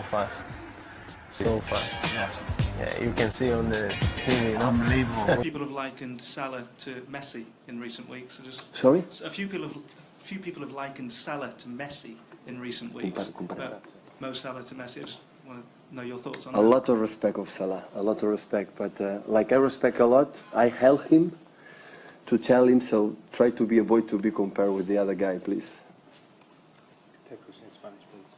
fast. So fast. Yeah, you can see on the TV. Unbelievable. People have likened Salah to Messi in recent weeks. Sorry? A few people have likened Salah to Messi in recent weeks. Mo Salah to Messi. I just want to know your thoughts on that. A lot of respect of Salah, a lot of respect. But like I respect a lot, I help him to tell him, so try to be a boy to be compared with the other guy, please. Take question in Spanish, please.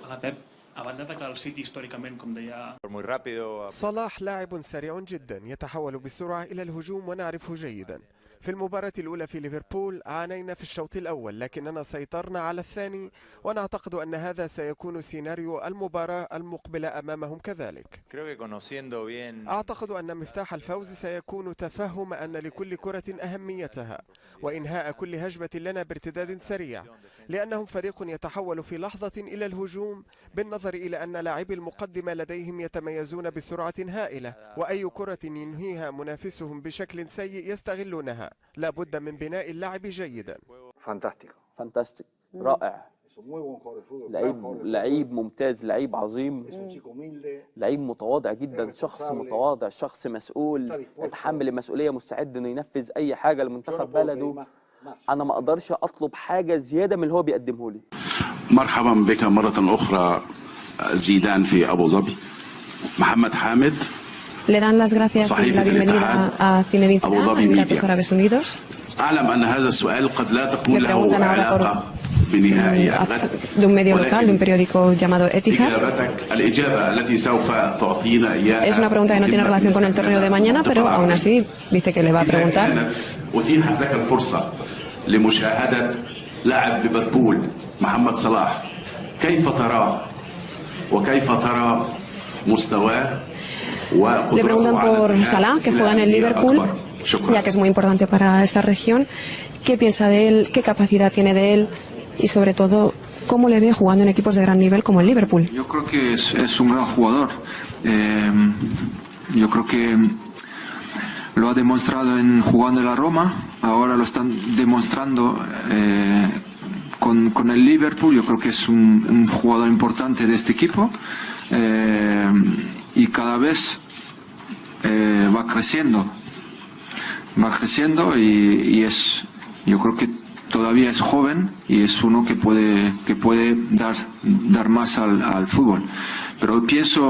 Hola, Pep. Abans d'atacar el City històricament, com deia... صلاح لاعب سريع جدا يتحول بسرعة إلى الهجوم ونعرفه جيدا. في المباراة الأولى في ليفربول عانينا في الشوط الأول، لكننا سيطرنا على الثاني، ونعتقد أن هذا سيكون سيناريو المباراة المقبلة أمامهم كذلك. أعتقد أن مفتاح الفوز سيكون تفهم أن لكل كرة أهميتها، وإنهاء كل هجمة لنا بارتداد سريع، لأنهم فريق يتحول في لحظة إلى الهجوم، بالنظر إلى أن لاعبي المقدمة لديهم يتميزون بسرعة هائلة، وأي كرة ينهيها منافسهم بشكل سيء يستغلونها. لا بد من بناء اللعب جيدا. فانتاستيك، رائع، لعيب ممتاز، لعيب عظيم، لعيب متواضع جدا، شخص متواضع، شخص مسؤول، يتحمل المسؤولية، مستعد انه ينفذ اي حاجة لمنتخب بلده. انا ما اقدرش اطلب حاجة زيادة من اللي هو بيقدمه لي. مرحبا بك مرة اخرى زيدان في ابو ظبي. محمد حامد. Le dan las gracias y la bienvenida a Zinedine Zidane, a Emiratos Árabes Unidos. أعلم أن هذا السؤال قد لا تكون له علاقة بنهائي الغد. De un medio local, de un periódico llamado Etihad. الإجابة التي سوف تعطينا إياها. Es una pregunta que no tiene relación con el torneo de mañana, pero aún así dice que le va a preguntar. أتيحت لك الفرصة لمشاهدة لاعب ليفربول محمد صلاح، كيف تراه وكيف ترى مستواه؟ Le preguntan por Salah, que juega en el Liverpool, ya que es muy importante para esta región. ¿Qué piensa de él? ¿Qué capacidad tiene de él? Y sobre todo, ¿cómo le ve jugando en equipos de gran nivel como el Liverpool? Yo creo que es un gran jugador. Yo creo que lo ha demostrado jugando en la Roma. Ahora lo están demostrando con el Liverpool. Yo creo que es un jugador importante de este equipo. Y cada vez va creciendo y yo creo que todavía es joven y es uno que puede dar más al fútbol. Pero pienso,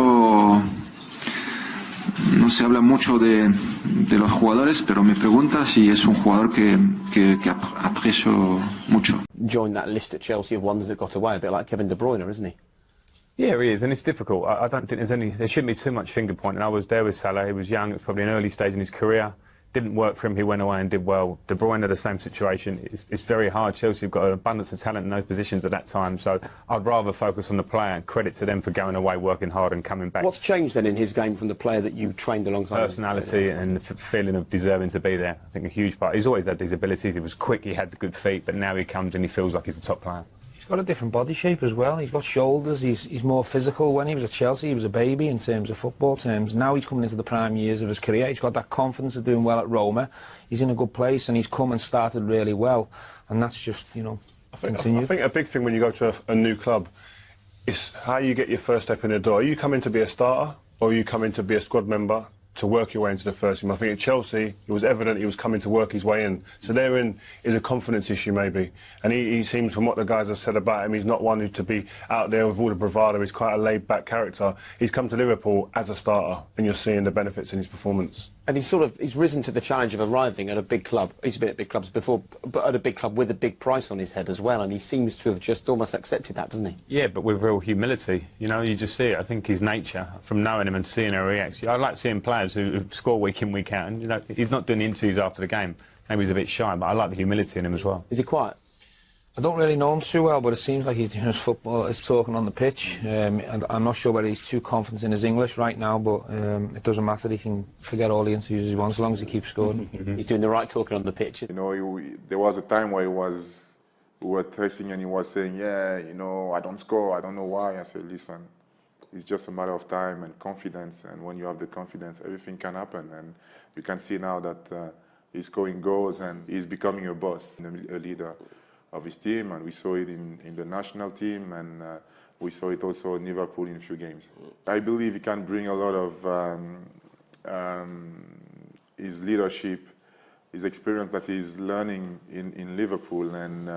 no se habla mucho de los jugadores, pero me pregunta si es un jugador que aprecio mucho. Join that list at Chelsea of ones that got away, a bit like Kevin De Bruyne, isn't he? Yeah, he is, and it's difficult. I don't think there shouldn't be too much finger pointing. I was there with Salah. He was young. It was probably an early stage in his career. Didn't work for him. He went away and did well. De Bruyne had the same situation. It's very hard. Chelsea have got an abundance of talent in those positions at that time. So I'd rather focus on the player, and credit to them for going away, working hard and coming back. What's changed then in his game from the player that you trained alongside? Personality and the feeling of deserving to be there. I think a huge part. He's always had these abilities. He was quick. He had the good feet. But now he comes and he feels like he's a top player. He's got a different body shape as well. He's got shoulders. He's more physical. When he was at Chelsea, he was a baby in terms of football terms. Now he's coming into the prime years of his career. He's got that confidence of doing well at Roma. He's in a good place, and he's come and started really well. And that's just, continued. I think a big thing when you go to a new club is how you get your first step in the door. Are you coming to be a starter, or are you coming to be a squad member to work your way into the first team? I think at Chelsea, it was evident he was coming to work his way in. So therein is a confidence issue maybe. And he seems, from what the guys have said about him, he's not one who to be out there with all the bravado. He's quite a laid-back character. He's come to Liverpool as a starter, and you're seeing the benefits in his performance. And he's risen to the challenge of arriving at a big club. He's been at big clubs before, but at a big club with a big price on his head as well, and he seems to have just almost accepted that, doesn't he? Yeah, but with real humility. You just see it. I think his nature, from knowing him and seeing how he reacts. I like seeing players who score week in, week out, and he's not doing interviews after the game. Maybe he's a bit shy, but I like the humility in him as well. Is he quiet? I don't really know him too well, but it seems like he's doing his football, his talking on the pitch. I'm not sure whether he's too confident in his English right now, but it doesn't matter. He can forget all the interviews he wants as long as he keeps scoring. He's doing the right talking on the pitch. There was a time where we were testing and he was saying, I don't score, I don't know why. I said, listen, it's just a matter of time and confidence, and when you have the confidence, everything can happen. And you can see now that he's scoring goals and he's becoming a boss, a leader. of his team, and we saw it in the national team, and we saw it also in Liverpool in a few games. I believe he can bring a lot of his leadership, his experience that he's learning in Liverpool, and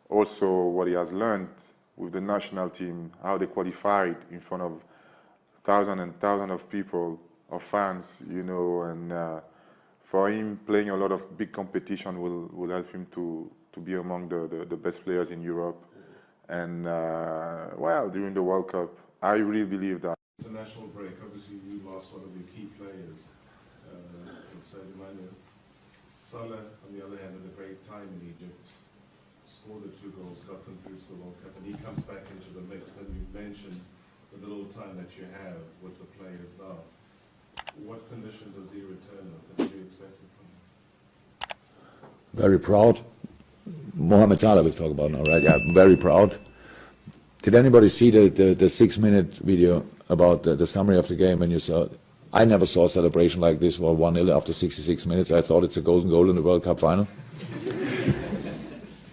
also what he has learned with the national team, how they qualified in front of thousands and thousands of people, of fans, you know, and for him playing a lot of big competition will help him to be among the best players in Europe. And well, during the World Cup, I really believe that. International break, obviously you lost one of your key players, Salah, on the other hand, had a great time in Egypt, scored the 2 goals, got them through to the World Cup, and he comes back into the mix. And you mentioned the little time that you have with the players now. What condition does he return with? What do you expect from him? Very proud. Mohamed Salah was talking about now, right? Yeah, very proud. Did anybody see the 6-minute video about the summary of the game when you saw? I never saw a celebration like this for 1-0 after 66 minutes. I thought it's a golden goal in the World Cup final.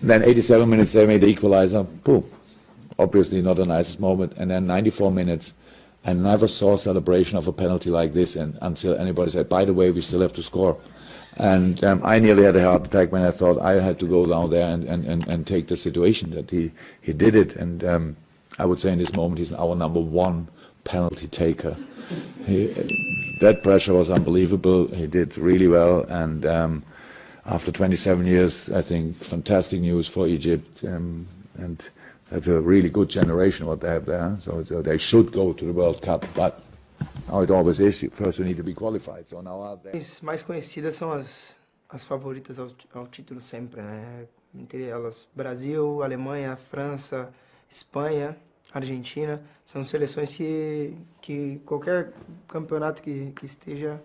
Then 87 minutes they made the equalizer. Boom. Obviously not the nicest moment. And then 94 minutes. I never saw a celebration of a penalty like this until anybody said, by the way, we still have to score. And I nearly had a heart attack when I thought I had to go down there and take the situation that he did it. And I would say in this moment he's our #1 penalty taker. That pressure was unbelievable. He did really well. And after 27 years, I think fantastic news for Egypt. And that's a really good generation what they have there. So they should go to the World Cup. But how it always is, first you need to be qualified. So now out there. As mais conhecidas são as favoritas ao título sempre, né? Entre elas Brasil, Alemanha, França, Espanha, Argentina, são seleções que qualquer campeonato que esteja,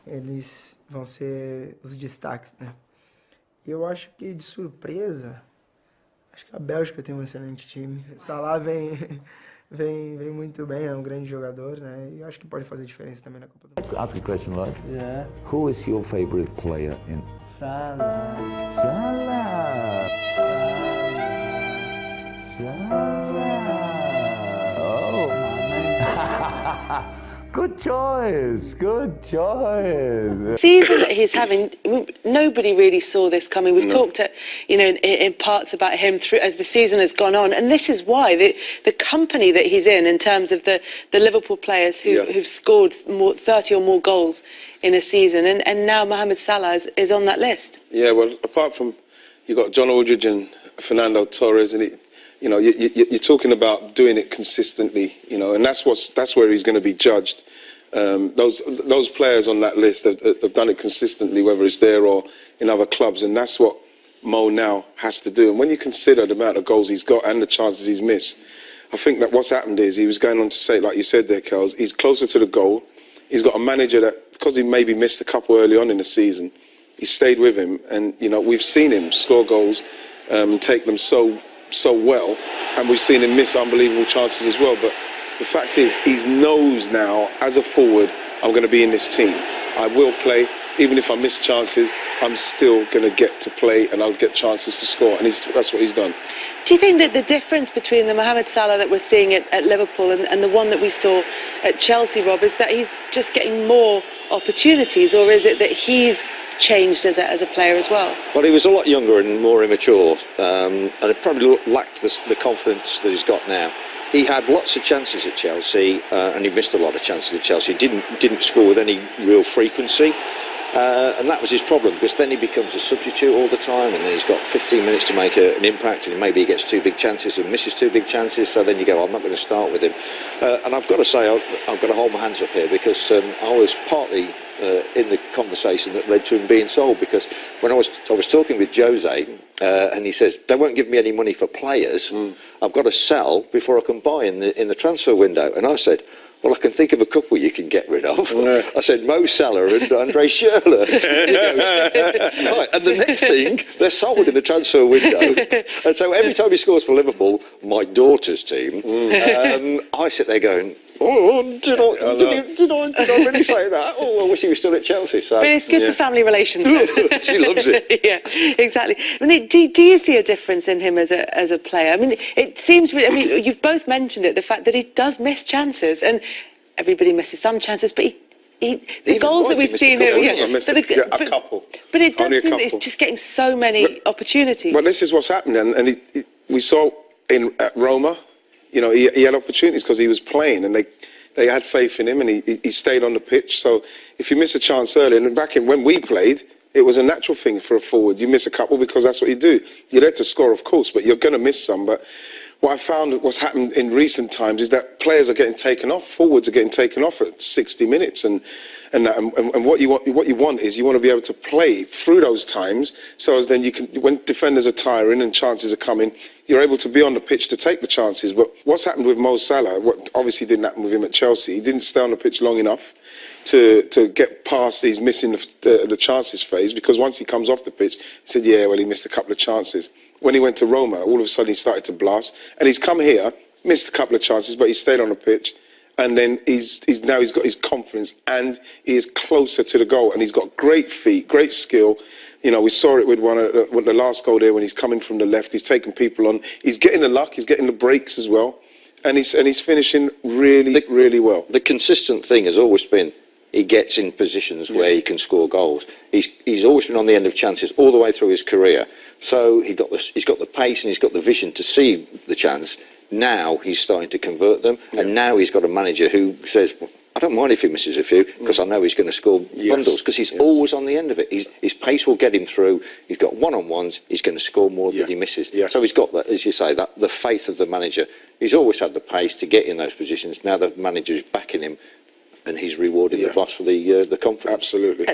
eles vão ser os destaques, né? E eu acho que de surpresa, acho que a Bélgica tem um excelente time. Salah vem muito bem, é um grande jogador, né? E acho que pode fazer diferença também na Copa do Mundo. Ask a question, right? Yeah. Who is your favorite player in? Salah. Salah. Oh, man. Good choice. Good choice. Season that he's having, nobody really saw this coming. We've talked, in parts about him through as the season has gone on, and this is why the company that he's in terms of the Liverpool players who've scored 30 or more goals in a season, and now Mohamed Salah is on that list. Yeah, well, apart from you've got John Aldridge and Fernando Torres, and you're talking about doing it consistently, and that's where he's going to be judged. Those players on that list have done it consistently, whether it's there or in other clubs, and that's what Mo now has to do. And when you consider the amount of goals he's got and the chances he's missed, I think that what's happened is he was going on to say, like you said there, Kels, he's closer to the goal. He's got a manager that, because he maybe missed a couple early on in the season, he stayed with him, and we've seen him score goals and take them so well, and we've seen him miss unbelievable chances as well. But the fact is, he knows now, as a forward, I'm going to be in this team. I will play, even if I miss chances, I'm still going to get to play, and I'll get chances to score, and that's what he's done. Do you think that the difference between the Mohamed Salah that we're seeing at Liverpool and the one that we saw at Chelsea, Rob, is that he's just getting more opportunities, or is it that he's changed as a player as well? Well, he was a lot younger and more immature, and it probably lacked the confidence that he's got now. He had lots of chances at Chelsea, and he missed a lot of chances at Chelsea. Didn't score with any real frequency, and that was his problem, because then he becomes a substitute all the time, and then he's got 15 minutes to make an impact, and maybe he gets 2 big chances and misses 2 big chances, so then you go, I'm not going to start with him. And I've got to say, I've got to hold my hands up here, because I was partly in the conversation that led to him being sold, because when I was talking with Jose, and he says, they won't give me any money for players, I've got to sell before I can buy in the transfer window. And I said, well, I can think of a couple you can get rid of. I said, Mo Salah and Andre Schürrle. Right, and the next thing, they're sold in the transfer window. And so every time he scores for Liverpool, my daughter's team, I sit there going, did I really say that? Oh, I wish he was still at Chelsea. So. But it's good for family relations. She loves it. Yeah, exactly. I mean, do you see a difference in him as a player? I mean, it seems. I mean, you've both mentioned it, the fact that he does miss chances, and everybody misses some chances, but the goals that we've seen here, a couple. But it does seem that he's just getting so many opportunities. But this is what's happening, and we saw at Roma, you know, he had opportunities because he was playing, and they had faith in him, and he stayed on the pitch. So if you miss a chance early, and back in when we played, it was a natural thing for a forward. You miss a couple because that's what you do. You're there to score, of course, but you're going to miss some. But what I found what's happened in recent times is that players are getting taken off, forwards are getting taken off at 60 minutes, and what you want is you want to be able to play through those times, so as then you can, when defenders are tiring and chances are coming, you're able to be on the pitch to take the chances. But what's happened with Mo Salah, what obviously didn't happen with him at Chelsea, he didn't stay on the pitch long enough to get past these missing the chances phase, because once he comes off the pitch, he said, yeah, well, he missed a couple of chances. When he went to Roma, all of a sudden he started to blast, and he's come here, missed a couple of chances, but he stayed on the pitch, and then now he's got his confidence, and he is closer to the goal, and he's got great feet, great skill. You know, we saw it with the last goal there when he's coming from the left, he's taking people on, he's getting the luck, he's getting the breaks as well, and he's finishing really, really well. The consistent thing has always been he gets in positions where he can score goals. He's always been on the end of chances all the way through his career. So he's got the pace and he's got the vision to see the chance. Now he's starting to convert them, and now he's got a manager who says, well, I don't mind if he misses a few, because I know he's going to score bundles, because he's always on the end of it. His pace will get him through. He's got one-on-ones. He's going to score more than he misses. So he's got that, as you say, that the faith of the manager. He's always had the pace to get in those positions. Now the manager's backing him, and he's rewarding the boss for the confidence. Absolutely.